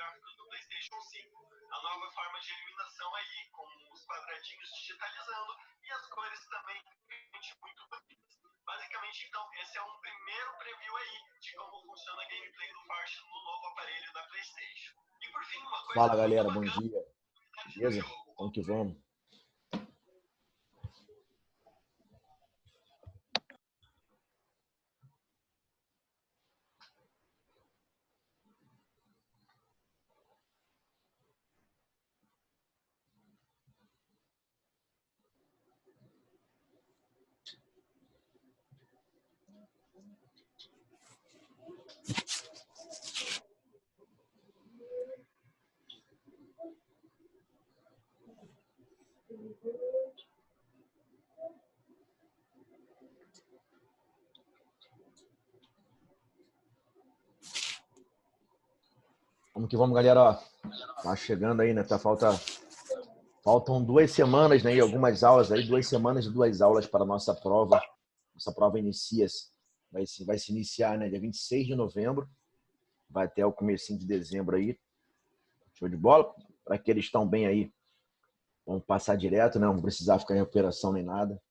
gráficos do PlayStation 5. A nova forma de iluminação aí, com os quadradinhos digitalizando e as cores também muito bonitas. Basicamente, então, esse é um primeiro preview aí de como funciona a gameplay do Farch no novo aparelho da PlayStation. E por fim, uma coisa. Fala, galera, bom dia. Beleza? Vamos que vamos. Vamos que vamos, galera. Ó, tá chegando aí, né? Faltam 2 semanas, né? E algumas aulas aí, 2 semanas e 2 aulas para a nossa prova. Nossa prova vai se iniciar, né? Dia 26 de novembro. Vai até o comecinho de dezembro aí. Show de bola. Para que eles estão bem aí, vamos passar direto, né? Não precisar ficar em recuperação nem nada.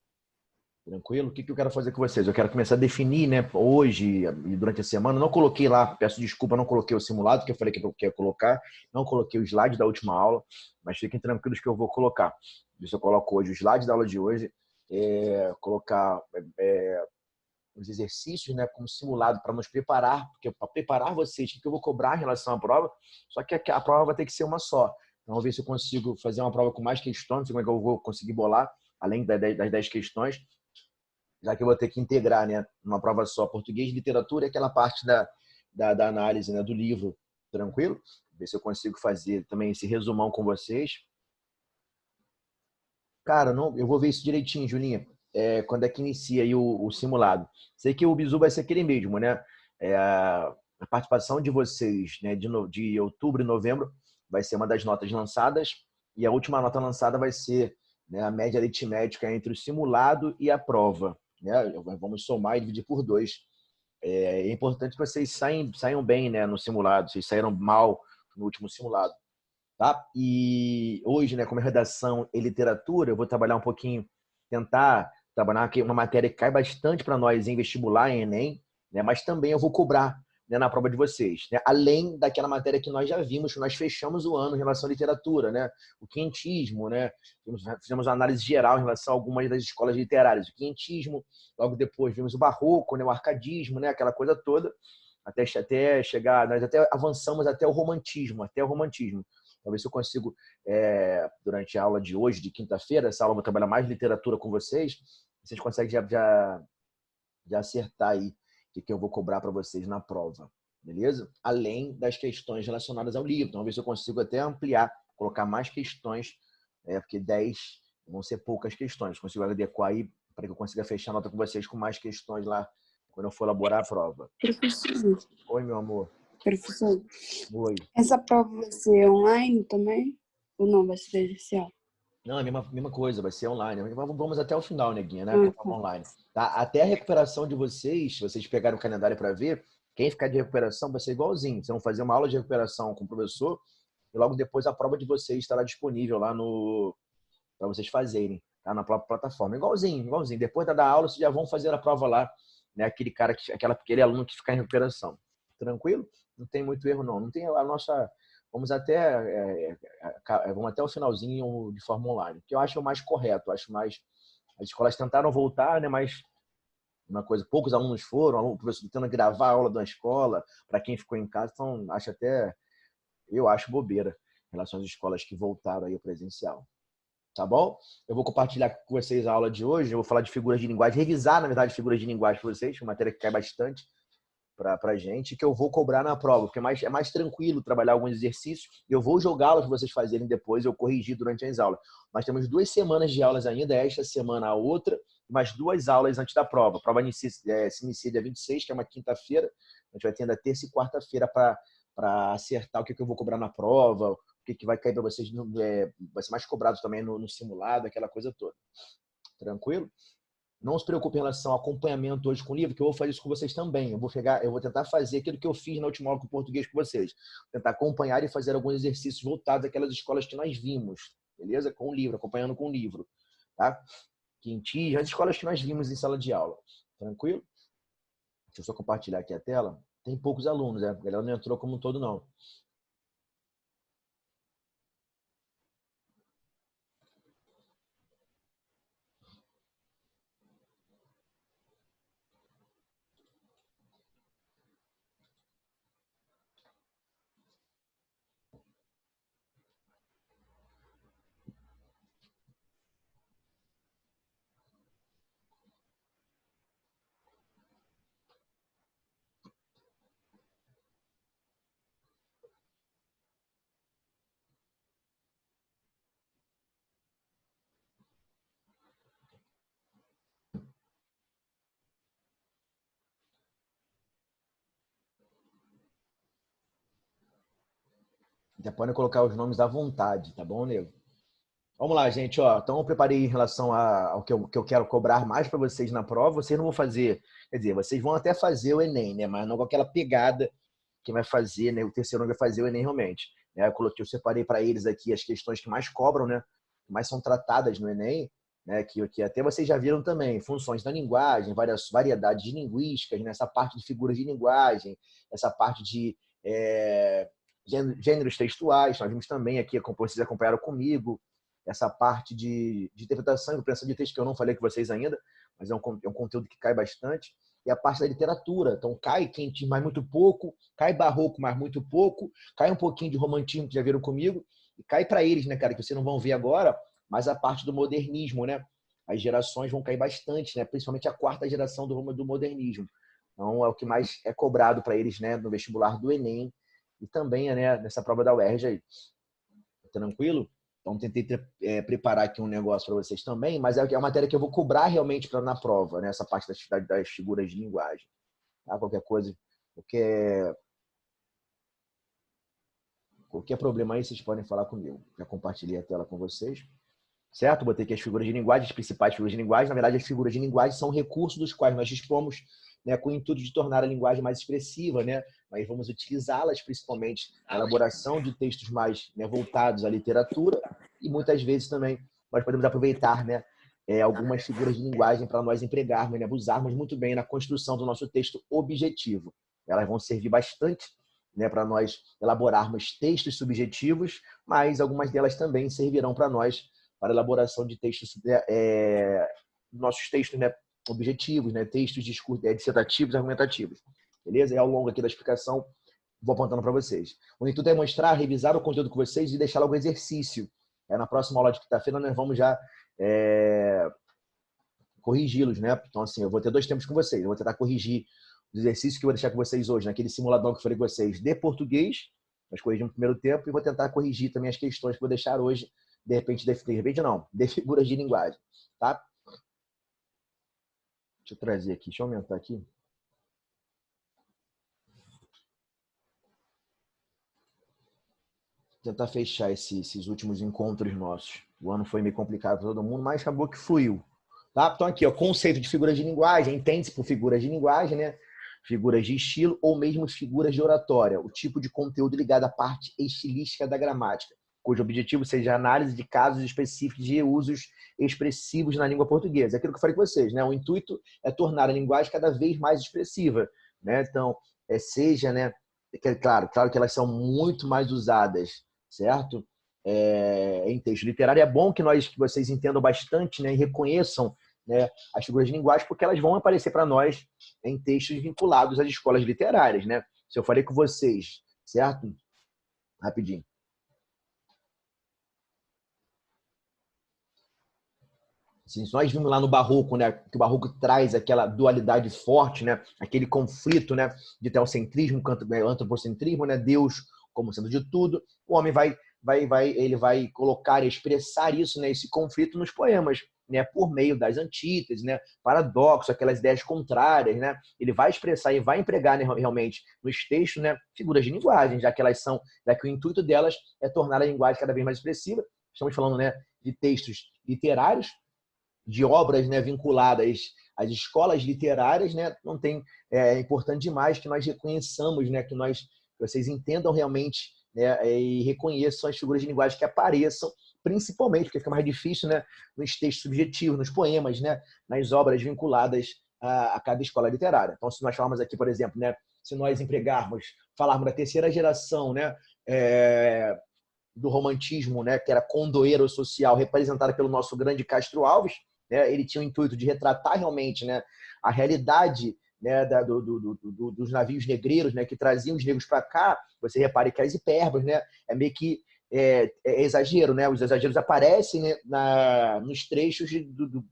Tranquilo? O que eu quero fazer com vocês? Eu quero começar a definir, né, hoje e durante a semana. Não coloquei lá, peço desculpa, não coloquei o simulado, que eu falei que eu queria colocar. Não coloquei o slide da última aula, mas fiquem tranquilos que eu vou colocar. Isso eu coloco hoje o slide da aula de hoje, colocar os exercícios, né, como simulado para nos preparar, porque para preparar vocês, o que eu vou cobrar em relação à prova, só que a prova vai ter que ser uma só. Então, vou ver se eu consigo fazer uma prova com mais questões, como é que eu vou conseguir bolar, além das 10 questões, já que eu vou ter que integrar, né, uma prova só, português, literatura e aquela parte da análise, né, do livro. Tranquilo? Ver se eu consigo fazer também esse resumão com vocês. Cara, não, eu vou ver isso direitinho, Julinha. Quando é que inicia aí o simulado? Sei que o bizu vai ser aquele mesmo, né? A participação de vocês, né, de outubro e novembro vai ser uma das notas lançadas e a última nota lançada vai ser, né, a média aritmética entre o simulado e a prova, né? Vamos somar e dividir por 2. É importante que vocês saiam bem, né, no simulado. Vocês saíram mal no último simulado. Tá? E hoje, né, como é redação e literatura, eu vou trabalhar um pouquinho, tentar trabalhar uma matéria que cai bastante para nós em vestibular, em Enem, né, mas também eu vou cobrar, né, na prova de vocês, né, além daquela matéria que nós já vimos, que nós fechamos o ano em relação à literatura, né, o quinhentismo, né, fizemos uma análise geral em relação a algumas das escolas literárias, o quinhentismo, logo depois vimos o barroco, né, o arcadismo, né, aquela coisa toda, até chegar, nós até avançamos até o romantismo. Talvez se eu consigo, durante a aula de hoje, de quinta-feira, essa aula eu vou trabalhar mais literatura com vocês conseguem já acertar aí o que eu vou cobrar para vocês na prova, beleza? Além das questões relacionadas ao livro. Então, vamos ver se eu consigo até ampliar, colocar mais questões, porque 10 vão ser poucas questões. Consigo adequar aí para que eu consiga fechar a nota com vocês com mais questões lá quando eu for elaborar a prova. Professor. Oi, meu amor. Professor. Oi. Essa prova vai ser online também? Ou não, vai ser presencial? Não, é a mesma coisa, vai ser online. Vamos até o final, neguinha, né? Tá. Online. Tá? Até a recuperação de vocês, se vocês pegarem o calendário para ver, quem ficar de recuperação vai ser igualzinho. Vocês vão fazer uma aula de recuperação com o professor e logo depois a prova de vocês estará disponível lá para vocês fazerem, tá? Na própria plataforma. Igualzinho. Depois da aula, vocês já vão fazer a prova lá, né? Aquele aluno que ficar em recuperação. Tranquilo? Não tem muito erro, não. Não tem a nossa... Vamos até o finalzinho de forma online, que eu acho o mais correto. As escolas tentaram voltar, né? Mas uma coisa, poucos alunos foram, o professor tentando gravar a aula da escola para quem ficou em casa, então eu acho bobeira em relação às escolas que voltaram aí ao presencial. Tá bom? Eu vou compartilhar com vocês a aula de hoje, eu vou falar de figuras de linguagem, revisar, na verdade, figuras de linguagem para vocês, uma matéria que cai bastante para a gente, que eu vou cobrar na prova, porque é mais tranquilo trabalhar alguns exercícios e eu vou jogá-los para vocês fazerem depois, eu corrigir durante as aulas. Nós temos 2 semanas de aulas ainda, esta semana a outra, mais 2 aulas antes da prova. A prova se inicia dia 26, que é uma quinta-feira, a gente vai ter ainda terça e quarta-feira para acertar o que eu vou cobrar na prova, o que vai cair para vocês, vai ser mais cobrado também no simulado, aquela coisa toda. Tranquilo? Não se preocupe em relação ao acompanhamento hoje com o livro, que eu vou fazer isso com vocês também. Eu vou tentar fazer aquilo que eu fiz na última aula com o português com vocês. Tentar acompanhar e fazer alguns exercícios voltados àquelas escolas que nós vimos, beleza? Com o livro, acompanhando com o livro, tá? Quintis, as escolas que nós vimos em sala de aula. Tranquilo? Deixa eu só compartilhar aqui a tela. Tem poucos alunos, né? A galera não entrou como um todo, não. Já podem colocar os nomes à vontade, tá bom, nego? Vamos lá, gente. Ó, então, eu preparei em relação ao que eu quero cobrar mais para vocês na prova. Vocês não vão fazer, quer dizer, vocês vão até fazer o Enem, né? Mas não com aquela pegada que vai fazer, né? O terceiro ano vai fazer o Enem realmente. Né? Eu separei para eles aqui as questões que mais cobram, né? Que mais são tratadas no Enem, né? Que até vocês já viram também. Funções da linguagem, várias variedades de linguísticas, né? Essa parte de figuras de linguagem, essa parte de gêneros textuais. Nós vimos também aqui, como vocês acompanharam comigo, essa parte de interpretação e compreensão de texto que eu não falei com vocês ainda, mas é um conteúdo que cai bastante. E a parte da literatura. Então, cai quentinho, mas muito pouco, cai barroco, mas muito pouco, cai um pouquinho de romantismo, que já viram comigo, e cai para eles, né, cara, que vocês não vão ver agora, mas a parte do modernismo, né? As gerações vão cair bastante, né? Principalmente a quarta geração do modernismo. Então, é o que mais é cobrado para eles, né, no vestibular do Enem e também, né, nessa prova da UERJ aí. Tranquilo? Então, tentei preparar aqui um negócio para vocês também, mas é a matéria que eu vou cobrar realmente na prova, né? Essa parte das figuras de linguagem. Tá? Qualquer problema aí, vocês podem falar comigo. Já compartilhei a tela com vocês. Certo? Botei aqui as figuras de linguagem, as principais figuras de linguagem. Na verdade, as figuras de linguagem são recursos dos quais nós dispomos, né, com o intuito de tornar a linguagem mais expressiva, né? Nós vamos utilizá-las principalmente na elaboração de textos mais, né, voltados à literatura e muitas vezes também nós podemos aproveitar, né, algumas figuras de linguagem para nós empregarmos, né, usarmos muito bem na construção do nosso texto objetivo. Elas vão servir bastante, né, para nós elaborarmos textos subjetivos, mas algumas delas também servirão para nós para elaboração de textos, nossos textos, né, objetivos, né, textos dissertativos e argumentativos. Beleza? E ao longo aqui da explicação, vou apontando para vocês. O intuito é mostrar, revisar o conteúdo com vocês e deixar logo exercício. Na próxima aula de quinta-feira, nós vamos já corrigi-los, né? Então, assim, eu vou ter 2 tempos com vocês. Eu vou tentar corrigir os exercícios que eu vou deixar com vocês hoje, naquele simulador que eu falei com vocês de português. Nós corrigimos no primeiro tempo e vou tentar corrigir também as questões que eu vou deixar hoje, de repente não, de figuras de linguagem, tá? Deixa eu trazer aqui, deixa eu aumentar aqui. Tentar fechar esses últimos encontros nossos. O ano foi meio complicado para todo mundo, mas acabou que fluiu. Tá? Então aqui, ó, conceito de figuras de linguagem, entende-se por figuras de linguagem, né? Figuras de estilo ou mesmo figuras de oratória, o tipo de conteúdo ligado à parte estilística da gramática, cujo objetivo seja a análise de casos específicos de usos expressivos na língua portuguesa. É aquilo que eu falei com vocês, né? O intuito é tornar a linguagem cada vez mais expressiva, né? Então, seja, né? Claro que elas são muito mais usadas, certo? Em texto literário. É bom que vocês entendam bastante, né? E reconheçam, né, as figuras de linguagem, porque elas vão aparecer para nós em textos vinculados às escolas literárias, né? Se eu falei com vocês, certo? Rapidinho. Assim, nós vimos lá no Barroco, né, que o Barroco traz aquela dualidade forte, né, aquele conflito, né, de teocentrismo, antropocentrismo, né, Deus como sendo de tudo. O homem ele vai colocar e expressar isso, né, esse conflito nos poemas, né, por meio das antíteses, né, paradoxos, aquelas ideias contrárias, né. Ele vai expressar e vai empregar, né, realmente nos textos, né, figuras de linguagem, já que o intuito delas é tornar a linguagem cada vez mais expressiva. Estamos falando, né, de textos literários, de obras, né, vinculadas às escolas literárias, né, não tem, é importante demais que nós reconheçamos, né, que vocês entendam realmente, né, e reconheçam as figuras de linguagem que apareçam, principalmente, porque fica mais difícil, né, nos textos subjetivos, nos poemas, né, nas obras vinculadas a cada escola literária. Então, se nós falarmos aqui, por exemplo, né, se nós falarmos da terceira geração, né, do romantismo, né, que era condoeiro social, representada pelo nosso grande Castro Alves, né, ele tinha o intuito de retratar realmente, né, a realidade, né, dos navios negreiros, né, que traziam os negros para cá. Você repare que as hipérboles, né, é meio que exagero, né? Os exageros aparecem, né, nos trechos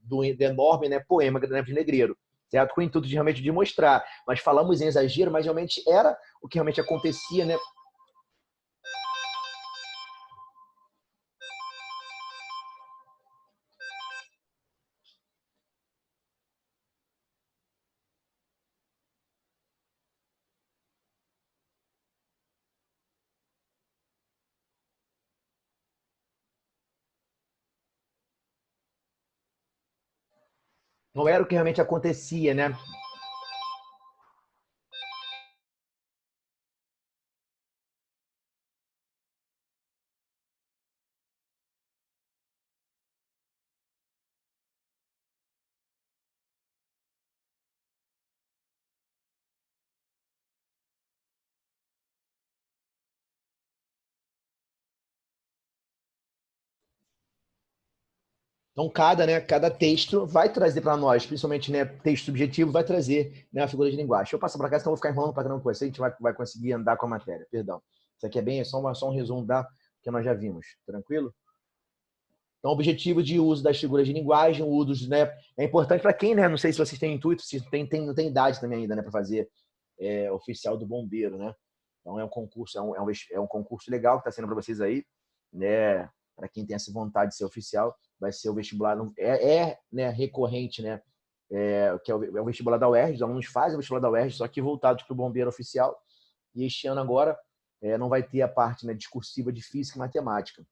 do enorme, né, poema Navios Negreiro, certo? Com o intuito de realmente de mostrar. Nós falamos em exagero, mas realmente era o que realmente acontecia, né? Não era o que realmente acontecia, né? Então, cada texto vai trazer para nós, principalmente, né, texto subjetivo, vai trazer, né, a figura de linguagem. Deixa eu passar para cá, senão eu vou ficar enrolando para caramba com você, a gente vai conseguir andar com a matéria. Perdão. Isso aqui é só um resumo da que nós já vimos. Tranquilo? Então, objetivo de uso das figuras de linguagem, o uso, né, é importante para quem, né, não sei se vocês têm intuito, se não tem idade também ainda, né, para fazer oficial do bombeiro, né? Então, é um concurso, é um concurso legal que está sendo para vocês aí, né? Para quem tem essa vontade de ser oficial, vai ser o vestibular, né, recorrente, né? Que é o vestibular da UERJ, os alunos fazem o vestibular da UERJ, só que voltados para o bombeiro oficial. E este ano agora não vai ter a parte, né, discursiva de física e matemática,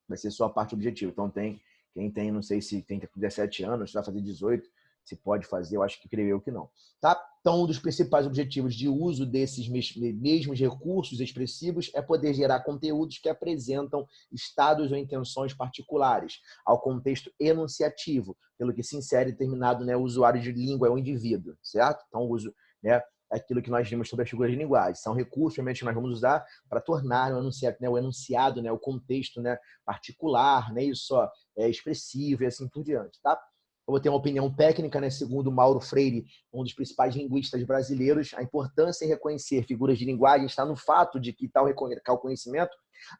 vai ser só a parte objetiva. Então, quem tem, não sei se tem 17 anos, se vai fazer 18, se pode fazer, eu acho que creio eu que não. Tá? Então, um dos principais objetivos de uso desses mesmos recursos expressivos é poder gerar conteúdos que apresentam estados ou intenções particulares ao contexto enunciativo, pelo que se insere determinado, né, usuário de língua, é o indivíduo, certo? Então, o uso, né, aquilo que nós vimos sobre as figuras de linguagem. São recursos realmente que nós vamos usar para tornar o enunciado, né, o contexto, né, particular, né, isso expressivo e assim por diante. Tá? Eu vou ter uma opinião técnica, né, segundo Mauro Freire, um dos principais linguistas brasileiros. A importância em reconhecer figuras de linguagem está no fato de que tal conhecimento,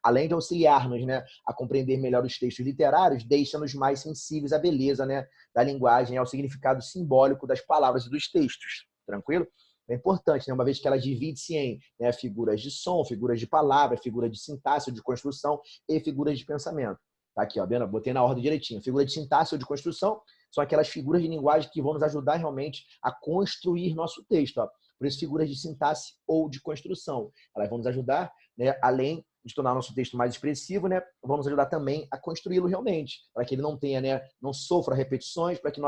além de auxiliar-nos, né, a compreender melhor os textos literários, deixa-nos mais sensíveis à beleza, né, da linguagem e ao significado simbólico das palavras e dos textos. Tranquilo? É importante, né? Uma vez que ela divide-se em, né, figuras de som, figuras de palavra, figura de sintaxe ou de construção e figuras de pensamento. Tá aqui, ó, botei na ordem direitinho. Figura de sintaxe ou de construção são aquelas figuras de linguagem que vão nos ajudar realmente a construir nosso texto. Ó. Por isso, figuras de sintaxe ou de construção. Elas vão nos ajudar, né, além de tornar nosso texto mais expressivo, né, vão nos ajudar também a construí-lo realmente, para que ele não tenha, né, não sofra repetições, para que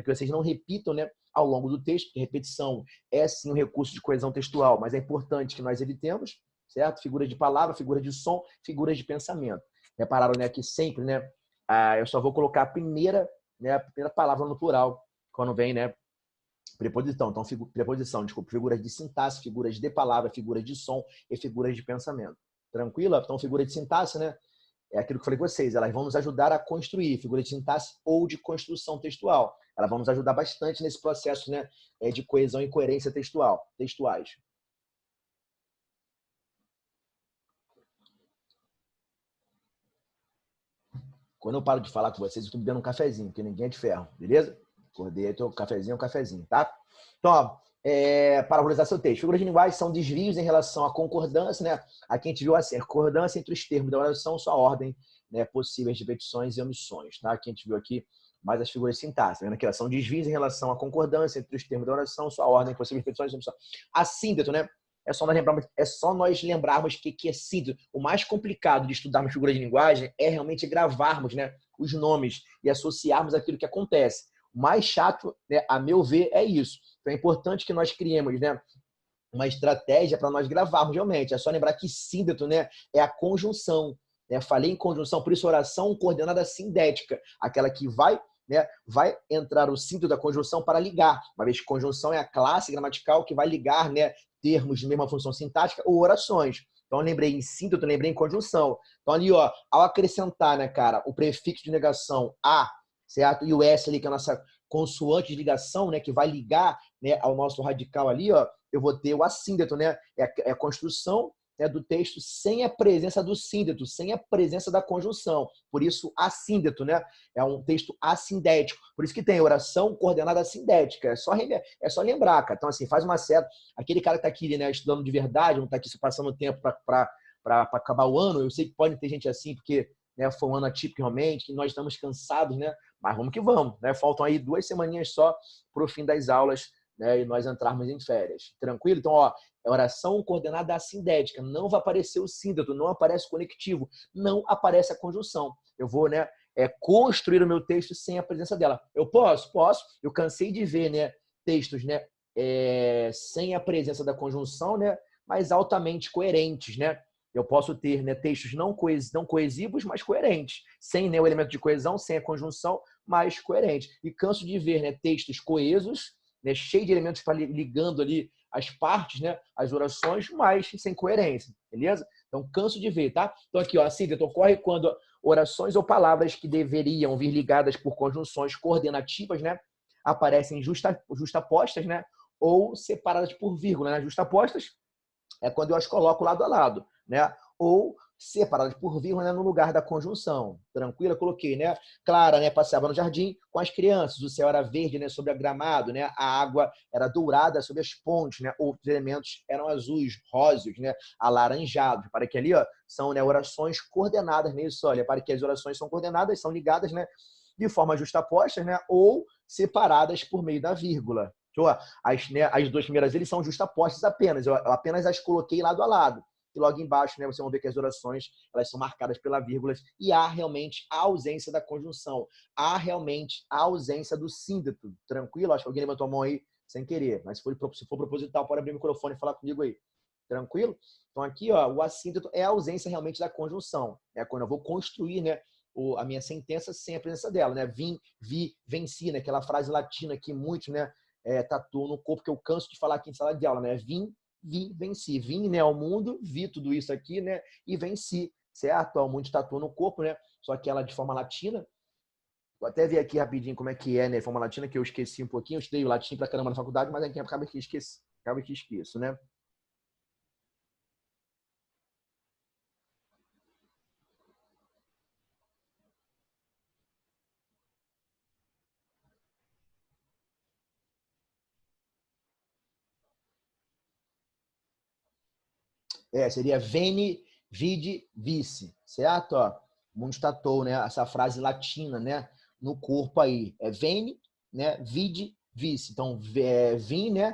vocês não repitam, né, ao longo do texto, porque repetição é sim um recurso de coesão textual, mas é importante que nós evitemos, certo? Figura de palavra, figura de som, figuras de pensamento. Repararam, né, que sempre, né, eu só vou colocar a primeira palavra no plural, quando vem, né, preposição. Então, preposição, desculpa, figuras de sintaxe, figuras de palavra, figuras de som e figuras de pensamento. Tranquilo? Então, figura de sintaxe, né, é aquilo que eu falei com vocês, elas vão nos ajudar a construir figura de sintaxe ou de construção textual. Elas vão nos ajudar bastante nesse processo, né, de coesão e coerência textuais. Quando eu paro de falar com vocês, eu estou bebendo um cafezinho, porque ninguém é de ferro, beleza? Acordei, estou cafezinho, tá? Então, ó, para valorizar seu texto. Figuras de linguagem são desvios em relação à concordância, né? Aqui a gente viu assim, a concordância entre os termos da oração, sua ordem, né, possíveis repetições e omissões, tá? Aqui a gente viu aqui mais as figuras de sintaxe, tá vendo aqui? São desvios em relação à concordância entre os termos da oração, sua ordem, possíveis repetições e omissões. A síntese, né? É só nós lembrarmos que é síntese. O mais complicado de estudarmos figuras de linguagem é realmente gravarmos, né, os nomes e associarmos aquilo que acontece. O mais chato, né, a meu ver, é isso. Então é importante que nós criemos, né, uma estratégia para nós gravarmos realmente. É só lembrar que síndeto, né, é a conjunção. Né? Falei em conjunção, por isso oração coordenada sindética, aquela que vai, né, vai entrar o síndeto da conjunção para ligar. Uma vez que conjunção é a classe gramatical que vai ligar, né, termos de mesma função sintática ou orações. Então, eu lembrei em sínteto, eu lembrei em conjunção. Então, ali, ó, ao acrescentar, né, cara, o prefixo de negação a, certo? E o S ali, que é a nossa consoante de ligação, né, que vai ligar, né, ao nosso radical ali, ó, eu vou ter o assíndeto, né? É a construção, né, do texto sem a presença do síndeto, sem a presença da conjunção. Por isso, assíndeto, né? É um texto assindético. Por isso que tem oração coordenada sindética. É só lembrar, cara. Então, assim, faz uma seta. Aquele cara que está aqui, né, estudando de verdade, não está aqui passando tempo para acabar o ano. Eu sei que pode ter gente assim, porque, né, foi um ano atípico realmente, que nós estamos cansados, né? Mas vamos que vamos, né? Faltam aí 2 semaninhas só para o fim das aulas, né, e nós entrarmos em férias. Tranquilo? Então, ó, é oração coordenada assindética. Não vai aparecer o síndeto, não aparece o conectivo, não aparece a conjunção. Eu vou, né, construir o meu texto sem a presença dela. Eu posso? Posso. Eu cansei de ver, né, textos, né, sem a presença da conjunção, né, mas altamente coerentes, né? Eu posso ter, né, textos não coesivos, mas coerentes. Sem, né, o elemento de coesão, sem a conjunção, mas coerentes. E canso de ver, né, textos coesos, né, cheio de elementos ligando ali as partes, né, as orações, mas sem coerência, beleza? Então, canso de ver, tá? Então, aqui, ó, a síntese ocorre quando orações ou palavras que deveriam vir ligadas por conjunções coordenativas, né, aparecem justapostas, né, ou separadas por vírgula, né? Justapostas é quando eu as coloco lado a lado, né? Ou separadas por vírgula, né, no lugar da conjunção. Tranquilo? Eu coloquei, né? Clara, né, passeava no jardim com as crianças. O céu era verde, né, sobre a gramado, né? A água era dourada sobre as pontes, né? Outros elementos eram azuis, róseos, né? Alaranjados. Para que ali, ó, são, né, orações coordenadas nisso, olha, para que as orações são coordenadas, são ligadas, né, de forma justapostas, né, ou separadas por meio da vírgula. As 2 primeiras eles são justapostas apenas. Eu apenas as coloquei lado a lado. E logo embaixo, né, vocês vão ver que as orações elas são marcadas pela vírgula e há realmente a ausência da conjunção. Há realmente a ausência do síndeto. Tranquilo? Acho que alguém levantou a mão aí sem querer. Mas se for proposital, pode abrir o microfone e falar comigo aí. Tranquilo? Então aqui, ó, o assíndeto é a ausência realmente da conjunção. É quando eu vou construir, né, a minha sentença sem a presença dela, né? Vim, vi, venci, né? Aquela frase latina que muitos, né, tatuam no corpo, que eu canso de falar aqui em sala de aula, né? Vim, vi, venci. Vim, né, ao mundo, vi tudo isso aqui, né, e venci, certo? Ao mundo tatuou no corpo, né? Só que ela de forma latina. Vou até ver aqui rapidinho como é que é, né, forma latina, que eu esqueci um pouquinho. Eu estudei o latim pra caramba na faculdade, mas aqui acaba que esqueço, né? Seria veni, vidi, vici, certo? Ó, mundo tatuou, né, essa frase latina, né, no corpo aí. É veni, né, vidi, vici. Então, vim, né,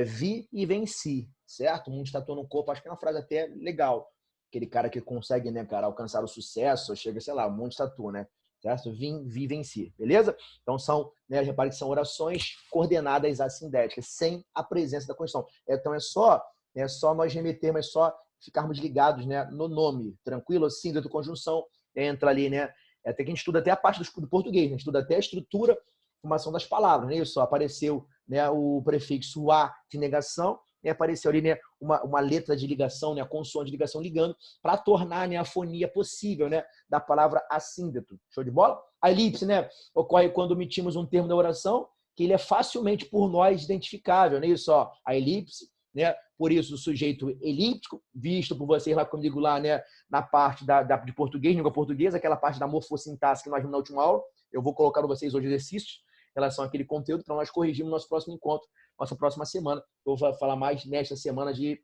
vi e venci, certo? O mundo tatuou no corpo, acho que é uma frase até legal. Aquele cara que consegue, né, cara, alcançar o sucesso, chega, sei lá, o mundo tatuou, né? Certo? Vim, vi, venci, beleza? Então são, né, repare que são orações coordenadas assindéticas, sem a presença da condição. Então é só nós remetermos, é só ficarmos ligados, né, no nome, tranquilo? Assim, da conjunção entra ali, né? Até que a gente estuda até a parte do português, né? A gente estuda até a estrutura, formação das palavras, né? Isso, apareceu, né, o prefixo a de negação e apareceu ali, né, uma letra de ligação, né, a consoante de ligação ligando para tornar, né, a fonia possível, né, da palavra assíndeto. Show de bola? A elipse, né, ocorre quando omitimos um termo da oração que ele é facilmente por nós identificável, né? Isso, ó, a elipse, né? Por isso, o sujeito elíptico, visto por vocês lá comigo lá, né, na parte de português, língua portuguesa, aquela parte da morfossintaxe que nós vimos na última aula. Eu vou colocar para vocês hoje exercícios em relação àquele conteúdo para nós corrigirmos no nosso próximo encontro, nossa próxima semana. Eu vou falar mais nesta semana de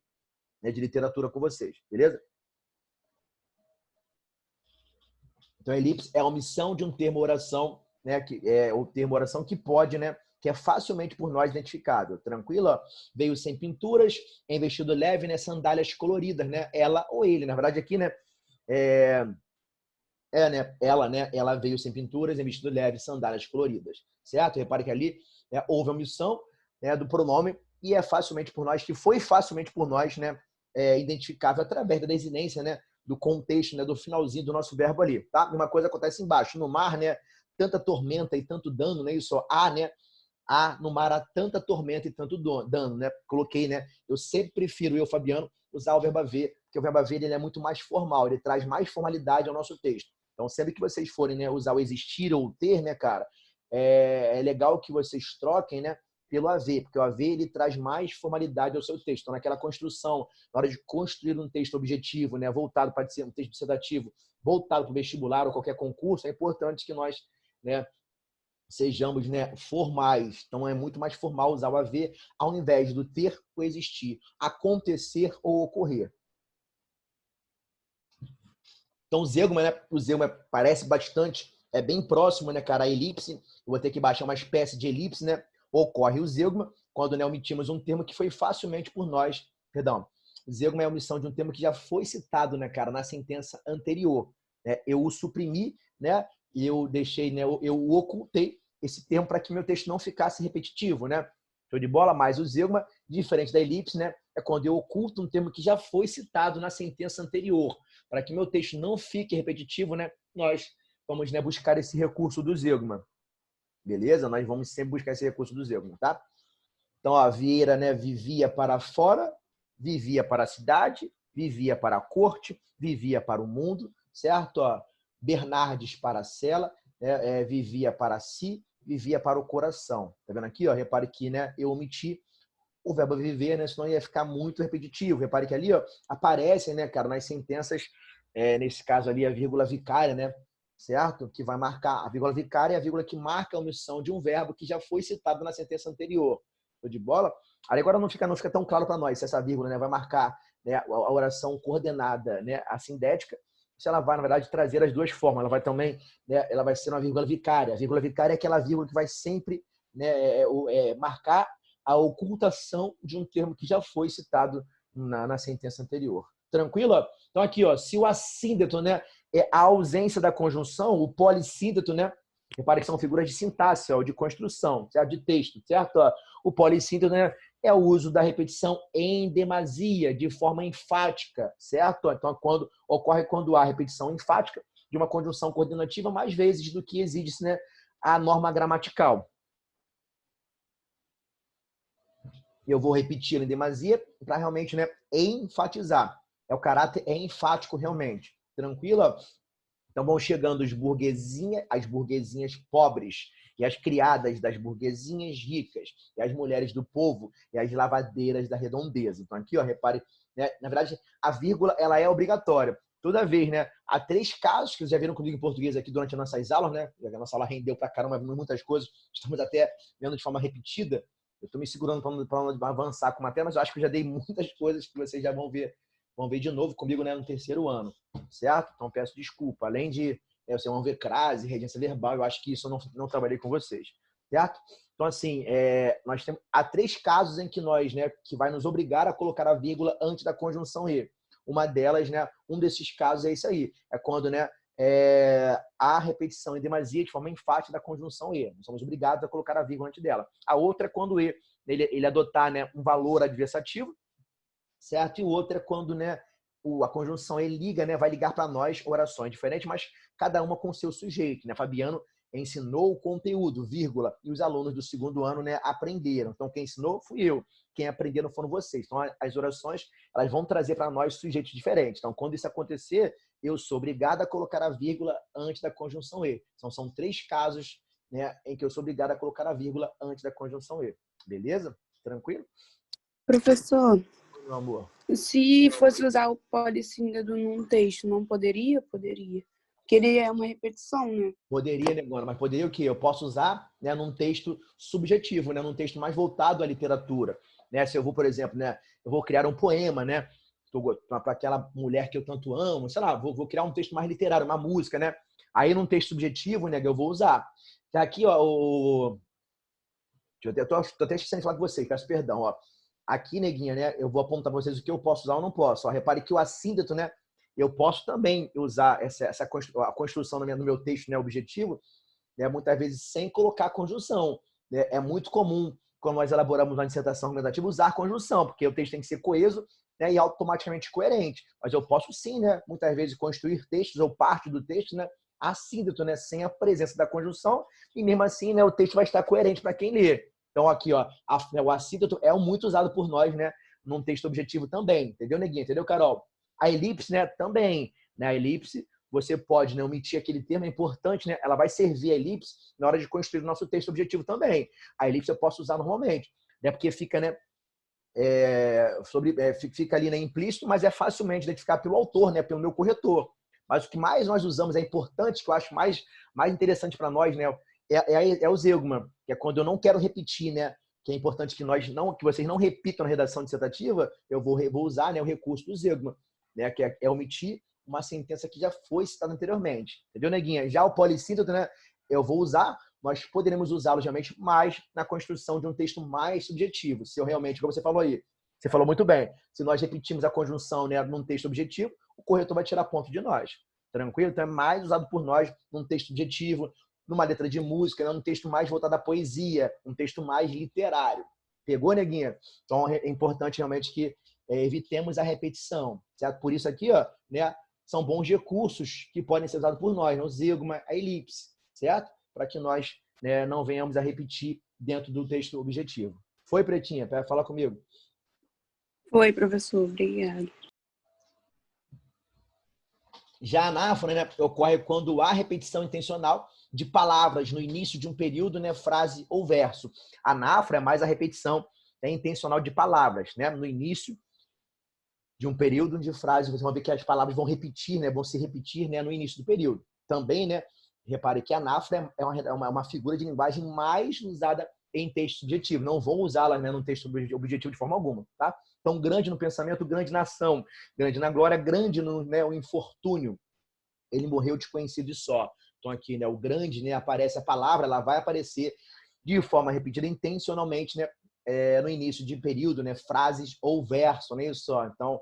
literatura com vocês, beleza? Então, a elipse é a omissão de um termo oração, né, que é o termo oração que pode, né, que é facilmente por nós identificável. Tranquilo? Veio sem pinturas, em vestido leve, né, sandálias coloridas, né, ela ou ele. Na verdade, aqui, né, né? Ela veio sem pinturas, em vestido leve, sandálias coloridas, certo? Repare que ali, né, houve a omissão, né, do pronome e é facilmente por nós, que foi facilmente por nós, né, identificável através da desinência, né, do contexto, né, do finalzinho do nosso verbo ali, tá? E uma coisa acontece embaixo, no mar, né, tanta tormenta e tanto dano, né? Isso, há, né? Há no mar há tanta tormenta e tanto dano, né? Coloquei, né? Eu sempre prefiro, eu, Fabiano, usar o verbo haver, porque o verbo haver ele é muito mais formal, ele traz mais formalidade ao nosso texto. Então, sempre que vocês forem, né, usar o existir ou o ter, né, cara, é legal que vocês troquem, né, pelo haver, porque o haver ele traz mais formalidade ao seu texto. Então, naquela construção, na hora de construir um texto objetivo, né, voltado para ser um texto dissertativo, voltado para o vestibular ou qualquer concurso, é importante que nós, né, sejamos, né, formais. Então, é muito mais formal usar o haver ao invés do ter ou existir, acontecer ou ocorrer. Então, o zeugma parece bastante, é bem próximo, né, cara, à elipse. Eu vou ter que baixar uma espécie de elipse, né? Ocorre o zeugma quando, né, omitimos um termo que foi facilmente por nós, perdão. O zeugma é a omissão de um termo que já foi citado, né, cara, na sentença anterior. Né? Eu o suprimi, né? E eu deixei, né, eu ocultei esse termo para que meu texto não ficasse repetitivo, né? Show de bola? Mas o zeugma, diferente da elipse, né, é quando eu oculto um termo que já foi citado na sentença anterior. Para que meu texto não fique repetitivo, né, nós vamos, né, buscar esse recurso do zeugma. Beleza? Nós vamos sempre buscar esse recurso do zeugma, tá? Então, a Vieira, né, vivia para fora, vivia para a cidade, vivia para a corte, vivia para o mundo, certo? Ó, Bernardes para a cela, né, vivia para si, vivia para o coração. Tá vendo aqui? Ó, repare que, né, eu omiti o verbo viver, né, senão ia ficar muito repetitivo. Repare que ali, ó, aparecem, né, cara, nas sentenças, nesse caso ali, a vírgula vicária, né, certo? Que vai marcar a vírgula vicária, é a vírgula que marca a omissão de um verbo que já foi citado na sentença anterior. Tô de bola? Aí agora não fica tão claro para nós se essa vírgula, né, vai marcar, né, a oração coordenada, né, a sindética, se ela vai, na verdade, trazer as duas formas. Ela vai também, né, ela vai ser uma vírgula vicária. A vírgula vicária é aquela vírgula que vai sempre, né, marcar a ocultação de um termo que já foi citado na sentença anterior. Tranquilo? Então aqui, ó, se o assíndeto, né, é a ausência da conjunção, o polissíndeto, né, repare que são figuras de sintaxe, ó, de construção, certo? De texto, certo? Ó, o polissíndeto, né, é o uso da repetição em demasia, de forma enfática, certo? Então, ocorre quando há repetição enfática de uma conjunção coordenativa mais vezes do que exige-se, né, a norma gramatical. Eu vou repetir em demasia para realmente, né, enfatizar. O caráter é enfático realmente. Tranquilo? Então vão chegando as burguesinhas pobres e as criadas das burguesinhas ricas e as mulheres do povo e as lavadeiras da redondeza. Então aqui, ó, repare, né, na verdade a vírgula ela é obrigatória. Toda vez, né, há 3 casos que vocês já viram comigo em português aqui durante as nossas aulas, né? A nossa aula rendeu pra caramba, muitas coisas, estamos até vendo de forma repetida. Eu estou me segurando para não avançar com a matéria, mas eu acho que eu já dei muitas coisas que vocês já vão ver de novo comigo, né, no 3º ano, certo? Então peço desculpa. Além de vocês vão ver crase, regência verbal, eu acho que isso eu não trabalhei com vocês, certo? Então assim, nós temos há 3 casos em que nós, né, que vai nos obrigar a colocar a vírgula antes da conjunção e. Uma delas, né, um desses casos é isso aí, é quando, né, a repetição em demasia de forma enfática da conjunção e. Nós somos obrigados a colocar a vírgula antes dela. A outra é quando o e ele adotar, né, um valor adversativo, certo? E o outro é quando, né, a conjunção ele liga, né, vai ligar para nós orações diferentes, mas cada uma com seu sujeito, né? Fabiano ensinou o conteúdo, vírgula, e os alunos do 2º ano, né, aprenderam. Então quem ensinou fui eu, quem aprenderam foram vocês. Então as orações elas vão trazer para nós sujeitos diferentes. Então quando isso acontecer, eu sou obrigado a colocar a vírgula antes da conjunção e. Então são 3 casos, né, em que eu sou obrigado a colocar a vírgula antes da conjunção e. Beleza? Tranquilo? Professor, Meu amor. se fosse usar o polissíndeto num texto, não poderia? Poderia. Porque ele é uma repetição, né? Poderia, Negona, mas poderia o quê? Eu posso usar, né, num texto subjetivo, né, num texto mais voltado à literatura. Né? Se eu vou, por exemplo, né, eu vou criar um poema, né, para aquela mulher que eu tanto amo, sei lá, vou criar um texto mais literário, uma música, né? Aí num texto subjetivo, né, eu vou usar. Tá aqui, ó, eu tô até esquecendo de falar com vocês, peço perdão, ó. Aqui, neguinha, né, eu vou apontar para vocês o que eu posso usar ou não posso. Ó, repare que o assíndeto, né, eu posso também usar a construção no meu texto, né, objetivo, né, muitas vezes sem colocar conjunção. Né? É muito comum, quando nós elaboramos uma dissertação argumentativa, usar conjunção, porque o texto tem que ser coeso, né, e automaticamente coerente. Mas eu posso sim, né, muitas vezes, construir textos ou parte do texto, né, assíntito, né, sem a presença da conjunção, e mesmo assim, né, o texto vai estar coerente para quem lê. Então, aqui, ó, o assíntito é muito usado por nós, né, num texto objetivo também. Entendeu, Neguinho? Entendeu, Carol? A elipse, né, também. Né, a elipse, você pode, né, omitir aquele termo, é importante, né? Ela vai servir a elipse na hora de construir o nosso texto objetivo também. A elipse eu posso usar normalmente, né? Porque fica, né, fica ali, né, implícito, mas é facilmente identificado pelo autor, né, pelo meu corretor. Mas o que mais nós usamos é importante, que eu acho mais interessante para nós, né, é o zeugma, que é quando eu não quero repetir, né, que é importante que vocês não repitam na redação dissertativa, eu vou usar, né, o recurso do zeugma, né, que é omitir uma sentença que já foi citada anteriormente. Entendeu, Neguinha? Já o polissínteto, né, eu vou usar, nós poderemos usá-lo geralmente mais na construção de um texto mais subjetivo. Se eu realmente, como você falou aí, você falou muito bem, se nós repetirmos a conjunção, né, num texto objetivo, o corretor vai tirar ponto de nós. Tranquilo? Então é mais usado por nós num texto objetivo, numa letra de música, né, num texto mais voltado à poesia, um texto mais literário. Pegou, Neguinha? Então é importante realmente que evitemos a repetição. Certo? Por isso aqui, ó, né, são bons recursos que podem ser usados por nós, o zeugma, a elipse, certo? Para que nós, né, não venhamos a repetir dentro do texto objetivo. Foi, Pretinha? Para falar comigo. Foi, professor. Obrigado. Já a anáfora, né, ocorre quando há repetição intencional de palavras no início de um período, né, frase ou verso. A anáfora é mais a repetição, né, intencional de palavras, né, no início de um período de frase. Vocês vão ver que as palavras vão repetir, né, vão se repetir, né, no início do período. Também, né, repare que a anáfora é uma figura de linguagem mais usada em texto subjetivo. Não vão usá-la, né, num texto objetivo de forma alguma, tá? Então, grande no pensamento, grande na ação, grande na glória, grande no, né, o infortúnio. Ele morreu desconhecido e só. Então, aqui, né, o grande, né, aparece a palavra, ela vai aparecer de forma repetida intencionalmente, né, no início de período, né, frases ou verso, nem só. Então,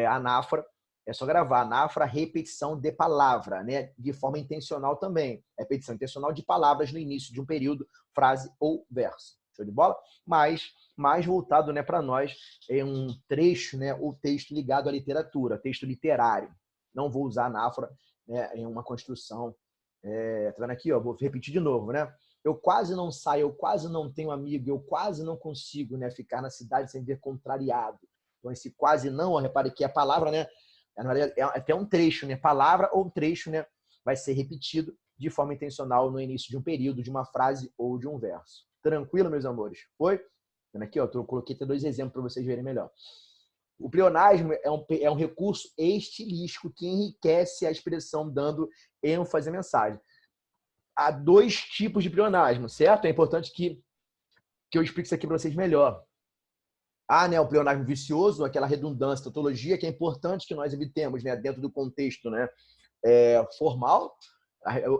anáfora, é só gravar. Anáfora, repetição de palavra, né, de forma intencional também. Repetição intencional de palavras no início de um período, frase ou verso. Show de bola? Mas mais voltado, né, para nós em um trecho, né, o texto ligado à literatura, texto literário. Não vou usar anáfora, né, em uma construção. Tá vendo aqui? Ó, vou repetir de novo, né? Eu quase não saio, eu quase não tenho amigo, eu quase não consigo, né, ficar na cidade sem ver contrariado. Então, esse quase não, ó, repare que a palavra, né, é até um trecho, né? Palavra ou trecho, né, vai ser repetido de forma intencional no início de um período, de uma frase ou de um verso. Tranquilo, meus amores? Foi? Aqui, ó, eu coloquei até 2 exemplos para vocês verem melhor. O pleonasmo é um recurso estilístico que enriquece a expressão, dando ênfase à mensagem. Há 2 tipos de pleonasmo, certo? É importante que eu explique isso aqui para vocês melhor. Há, né, o pleonasmo vicioso, aquela redundância, tautologia, que é importante que nós evitemos, né, dentro do contexto, né, formal.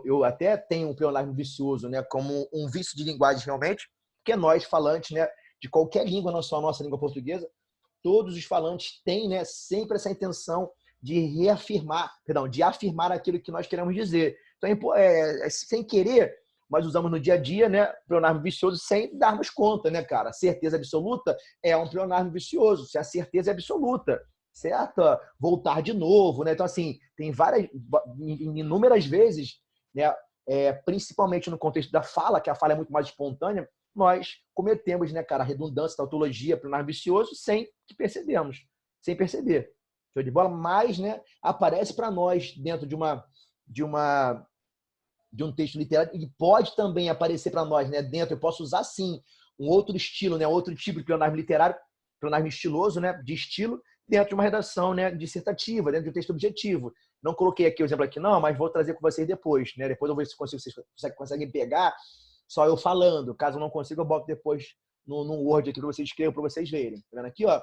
Eu até tenho um pleonasmo vicioso, né, como um vício de linguagem realmente, porque nós, falantes, né, de qualquer língua, não só a nossa língua portuguesa, todos os falantes têm, né, sempre essa intenção de afirmar aquilo que nós queremos dizer. Então, sem querer, nós usamos no dia a dia, né, pleonasmo vicioso sem darmos conta, né, cara? Certeza absoluta é um pleonasmo vicioso, se a certeza é absoluta, certo? Voltar de novo, né? Então, assim, tem inúmeras vezes, né, principalmente no contexto da fala, que a fala é muito mais espontânea, nós cometemos, né, cara, redundância, tautologia, pleonasmo vicioso, sem que percebemos, sem perceber. Show de bola? Mas, né, aparece para nós dentro de um texto literário e pode também aparecer para nós, né, dentro. Eu posso usar, sim, um outro estilo, né, outro tipo de pleonasmo literário, pleonasmo estiloso, né, de estilo, dentro de uma redação, né, dissertativa, dentro de um texto objetivo. Não coloquei aqui o exemplo aqui, não, mas vou trazer com vocês depois, né? Depois eu vou ver se vocês conseguem pegar só eu falando. Caso eu não consiga, eu boto depois no Word aqui para vocês escrevam, para vocês verem. Tá vendo aqui, ó?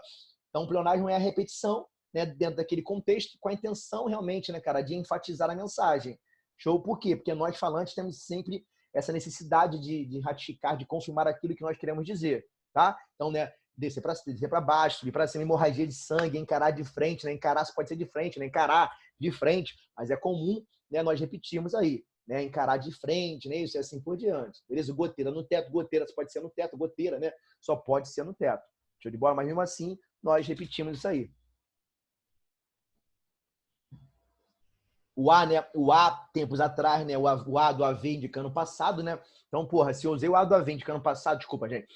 Então, o pleonasmo é a repetição, né, dentro daquele contexto, com a intenção realmente, né, cara, de enfatizar a mensagem. Show? Por quê? Porque nós, falantes, temos sempre essa necessidade de ratificar, de confirmar aquilo que nós queremos dizer, tá? Então, né, descer para baixo, subir para cima, hemorragia de sangue, encarar de frente, né? Encarar pode ser de frente, né? Encarar de frente, mas é comum, né? Nós repetimos aí, né? Encarar de frente, né? Isso é assim por diante. Beleza? Goteira no teto, goteira pode ser no teto, goteira, né? Só pode ser no teto. Show de bola? Mas mesmo assim, nós repetimos isso aí. O A, né? O A, tempos atrás, né? O A do AV indicando passado, né? Então, porra, se eu usei o A do AV indicando passado, desculpa, gente.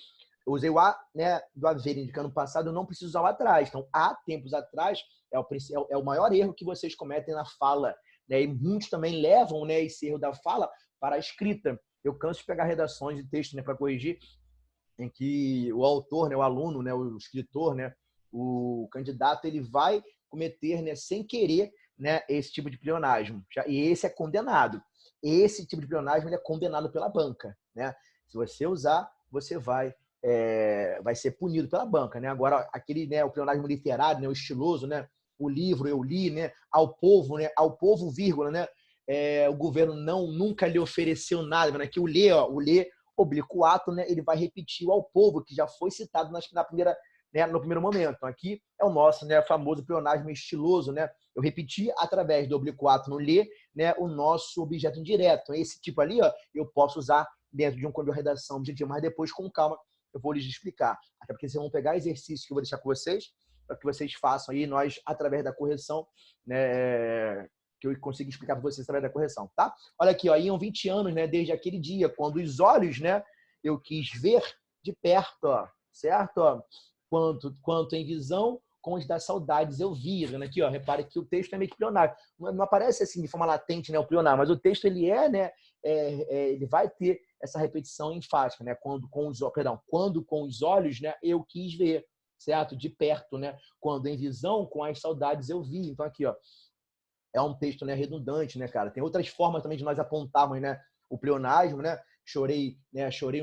Eu usei o A, né, do haver indicando passado, eu não preciso usar o atrás. Então, há tempos atrás é o maior erro que vocês cometem na fala. Né? E muitos também levam, né, esse erro da fala para a escrita. Eu canso de pegar redações de texto, né, para corrigir, em que o autor, né, o aluno, né, o escritor, né, o candidato, ele vai cometer, né, sem querer, né, esse tipo de pleonasmo. E esse é condenado. Esse tipo de pleonasmo ele é condenado pela banca. Né? Se você usar, você vai ser punido pela banca, né? Agora, aquele, né, o pleonasmo literário, né, o estiloso, né? O livro eu li, né? Ao povo, vírgula, né? O governo nunca lhe ofereceu nada, né? Que o lê, oblíquo né? Ele vai repetir ao povo, que já foi citado na primeira, né, no primeiro momento. Então, aqui é o nosso, né, famoso pleonasmo estiloso, né? Eu repeti através do oblíquo no lê, né, o nosso objeto indireto. Então, esse tipo ali, ó, eu posso usar dentro de um código de redação objetivo, mas depois, com calma, eu vou lhes explicar. Até porque vocês vão pegar exercícios que eu vou deixar com vocês, para que vocês façam aí, nós, através da correção, né, que eu consigo explicar para vocês através da correção, tá? Olha aqui, ó, iam 20 anos, né, desde aquele dia, quando os olhos, né, eu quis ver de perto, ó, certo? Ó, quanto em visão, com os das saudades eu vi. Vendo aqui, ó, repare que o texto é meio que pleonário. Não aparece assim de forma latente, né, o pleonário, mas o texto ele né, ele vai ter essa repetição enfática, né? Quando com os olhos, né, eu quis ver, certo? De perto, né? Quando em visão, com as saudades eu vi. Então aqui, ó, é um texto, né, redundante, né, cara? Tem outras formas também de nós apontarmos, né, o pleonasmo, né? Chorei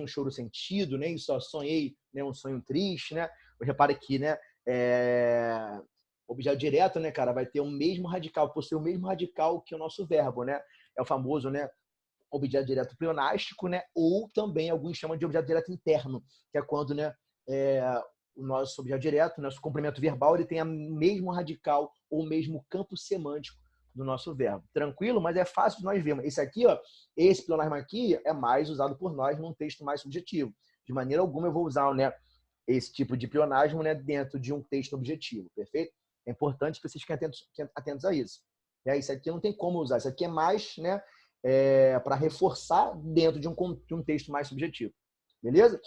um choro sentido, né? E só sonhei, né, um sonho triste, né? Repare aqui, né? Objeto direto, né, cara, vai ter o mesmo radical, possui o mesmo radical que o nosso verbo, né? É o famoso, né, objeto direto pleonástico, né? Ou também alguns chamam de objeto direto interno, que é quando, né, o nosso objeto direto, nosso complemento verbal, ele tem o mesmo radical ou o mesmo campo semântico do nosso verbo. Tranquilo? Mas é fácil de nós vermos. Esse aqui, ó, esse pleonasmo aqui é mais usado por nós num texto mais subjetivo. De maneira alguma eu vou usar, né, esse tipo de pleonasmo, né, dentro de um texto objetivo, perfeito? É importante que vocês fiquem atentos a isso. Isso aqui não tem como usar. Isso aqui é mais, né, para reforçar dentro de um texto mais subjetivo. Beleza?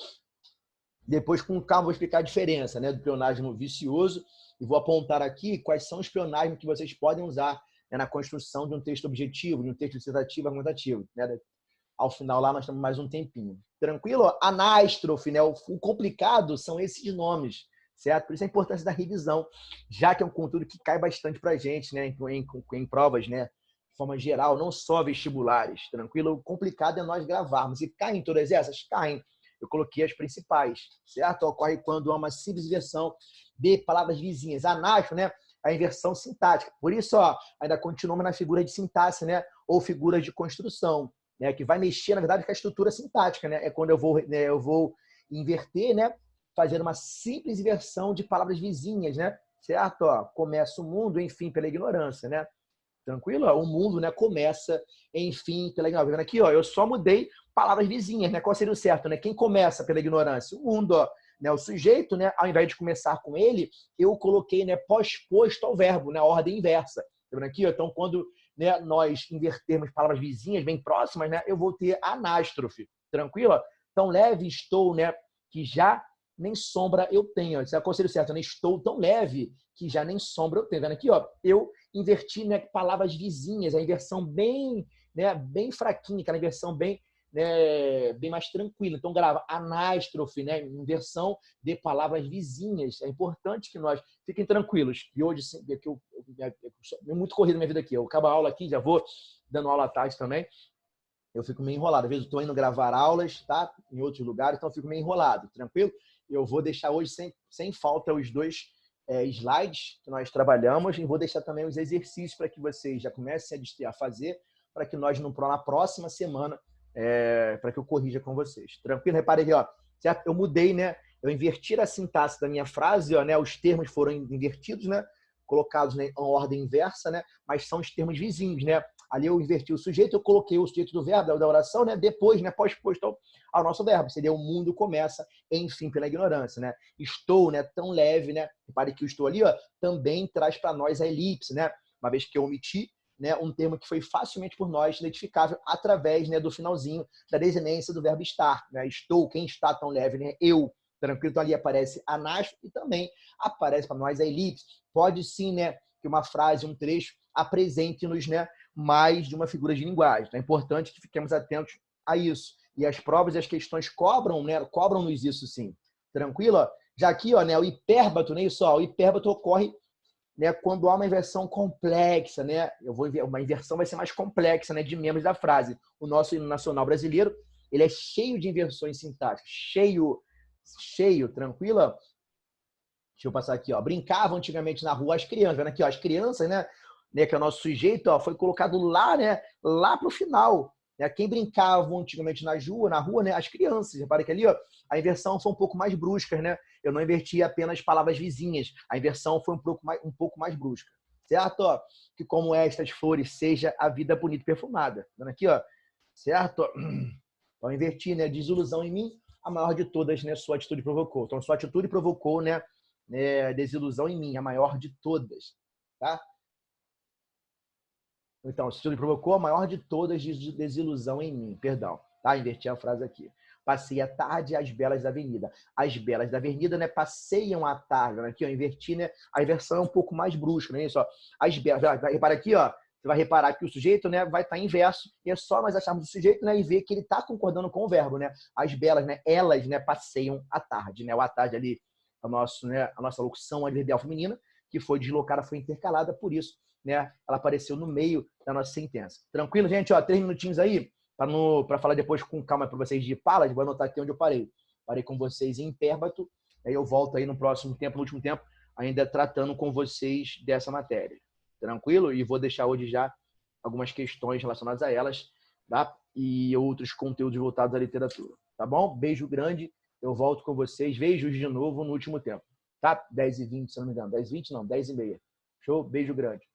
Depois, com calma, vou explicar a diferença, né, do pleonasmo vicioso e vou apontar aqui quais são os pleonasmos que vocês podem usar, né, na construção de um texto objetivo, de um texto dissertativo, argumentativo. Né? Ao final, lá, nós temos mais um tempinho. Tranquilo? Anástrofe, né? O complicado são esses nomes, certo? Por isso a importância da revisão, já que é um conteúdo que cai bastante para a gente, né, em provas, né, de forma geral, não só vestibulares, tranquilo? O complicado é nós gravarmos. E caem todas essas? Caem. Eu coloquei as principais, certo? Ocorre quando há uma simples inversão de palavras vizinhas. Anáforo, né? A inversão sintática. Por isso, ó, ainda continuamos na figura de sintaxe, né? Ou figuras de construção, né? Que vai mexer, na verdade, com a estrutura sintática, né? É quando eu vou inverter, né? Fazendo uma simples inversão de palavras vizinhas, né? Certo? Ó, começa o mundo, enfim, pela ignorância, né? Tranquilo? O mundo, né, começa, enfim, pela ignorância. Vendo aqui, ó, eu só mudei palavras vizinhas, né? Qual seria o certo, né? Quem começa pela ignorância? O mundo, ó, né? O sujeito, né? Ao invés de começar com ele, eu coloquei, né, pós-posto ao verbo, né? A ordem inversa. Tá vendo aqui? Ó? Então, quando, né, nós invertermos palavras vizinhas bem próximas, né? Eu vou ter anástrofe. Tranquilo? Tão leve estou, né? Que já nem sombra eu tenho. Esse é o conselho certo, né? Estou tão leve que já nem sombra eu tenho. Vendo aqui, ó, eu inverti, né, palavras vizinhas, a inversão bem, né, bem fraquinha, aquela inversão bem, né, bem mais tranquila. Então, grava anástrofe, né, inversão de palavras vizinhas. É importante que nós fiquem tranquilos. E hoje, que eu muito corrido na minha vida aqui. Eu acabo a aula aqui, já vou dando aula à tarde também. Eu fico meio enrolado. Às vezes eu estou indo gravar aulas, tá? Em outros lugares, então eu fico meio enrolado. Tranquilo? Eu vou deixar hoje sem falta os dois slides que nós trabalhamos e vou deixar também os exercícios para que vocês já comecem a fazer, para que nós, na próxima semana, para que eu corrija com vocês. Tranquilo? Repare aqui, ó, certo? Eu mudei, né? eu invertir a sintaxe da minha frase, ó, né? Os termos foram invertidos, né? Colocados, né, em ordem inversa, né? Mas são os termos vizinhos, né? Ali eu inverti o sujeito, eu coloquei o sujeito do verbo, da oração, né? Depois, né? Pós-posto ao nosso verbo. Seria o mundo começa, enfim, pela ignorância, né? Estou, né? Tão leve, né? Repare que o estou ali, ó, também traz para nós a elipse, né? Uma vez que eu omiti, né, um termo que foi facilmente por nós identificável através, né, do finalzinho da desinência do verbo estar, né? Estou, quem está tão leve, né? Eu. Tranquilo, então ali aparece anaspo e também aparece para nós a elipse. Pode sim, né, que uma frase, um trecho apresente-nos, né, mais de uma figura de linguagem. Então é importante que fiquemos atentos a isso. E as provas e as questões cobram, né, cobram-nos isso sim. Tranquilo? Ó? Já aqui, ó, né, o hipérbato, né, isso, ó, o hipérbato ocorre, né, quando há uma inversão complexa, né? Uma inversão vai ser mais complexa, né, de membros da frase. O nosso hino nacional brasileiro, ele é cheio de inversões sintáticas, cheio, tranquila? Deixa eu passar aqui, ó. Brincavam antigamente na rua as crianças, vendo aqui, ó, as crianças, né, que é o nosso sujeito, ó, foi colocado lá, né, lá pro final. Né? Quem brincava antigamente na rua, né, as crianças. Repara que ali, ó, a inversão foi um pouco mais brusca, né? Eu não inverti apenas palavras vizinhas. A inversão foi um pouco mais brusca. Certo? Ó, que como estas flores seja a vida bonita e perfumada. Vendo aqui, ó. Certo? Então, inverti, né? Desilusão em mim, a maior de todas, né? Sua atitude provocou. Então, sua atitude provocou, né? Desilusão em mim, a maior de todas. Tá? Então, sua atitude provocou a maior de todas, desilusão em mim. Perdão. Tá? Inverti a frase aqui. Passei a tarde às belas da avenida. As belas da avenida, né, passeiam à tarde. Aqui, ó, inverti, né? A inversão é um pouco mais brusca, né? Isso, ó. As belas, repara aqui, ó. Você vai reparar que o sujeito, né, vai estar inverso, e é só nós acharmos o sujeito, né, e ver que ele está concordando com o verbo, né? As belas, né, elas, né, passeiam à tarde, né? O à tarde ali, a nossa locução adverbial feminina, que foi deslocada, foi intercalada, por isso, né, ela apareceu no meio da nossa sentença. Tranquilo, gente? Ó, 3 minutinhos aí, para falar depois com calma para vocês de palas, vou anotar aqui onde eu parei. Parei com vocês em hipérbato, aí eu volto aí no próximo tempo, no último tempo, ainda tratando com vocês dessa matéria. Tranquilo? E vou deixar hoje já algumas questões relacionadas a elas, tá? E outros conteúdos voltados à literatura. Tá bom? Beijo grande. Eu volto com vocês. Vejo de novo no último tempo. Tá? 10h20, se não me engano. 10h20 não, 10h30. Show? Beijo grande.